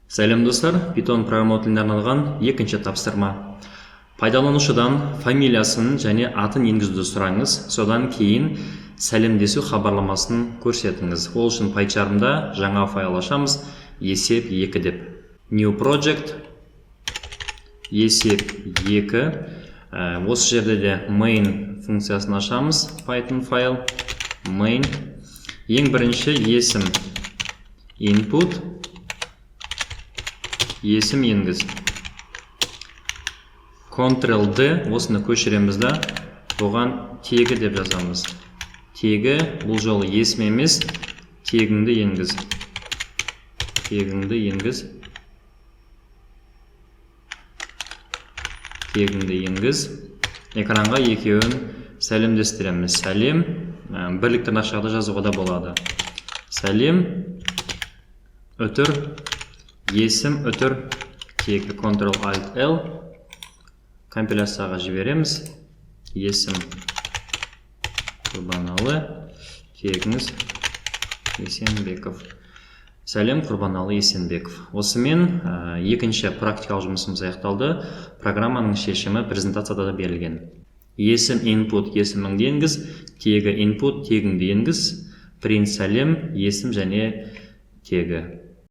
Сәлем достар, Python программалау тіліне арналған екінші тапсырма. Пайдаланушыдан фамилиясын және атын енгізуді сұраңыз, содан кейін сәлемдесу хабарламасын көрсетіңіз. Ол үшін PyCharmда жаңа файл ашамыз, есеп 2 деп. New project, есеп 2. Осы жерде де main функциясын ашамыз, Python файл, main. Ең бірінші есім input, есім енгіз. Ctrl-D, осыны көшіреміз да, оған тегі деп жазамыз. Тегі, бұл жолы есім емес, тегіңді енгіз. Тегіңді енгіз. Тегіңді енгіз. Экранға екеуін сәлемдестіреміз. Сәлем, бірлікті нақшада жазуға да болады. Сәлем, өтір, есім, өтір, тегі. Ctrl-Alt-L, компиляцияға жібереміз. Есім Құрбаналы, тегіңіз Есенбеков. Сәлем, Құрбаналы Есенбеков. Осымен екінші практикалық жұмысымыз аяқталды. Программаның шешімі презентацияда да берілген. Есім input, есіміңді енгіз, тегі input, тегіңді енгіз, print сәлем, есім және тегі.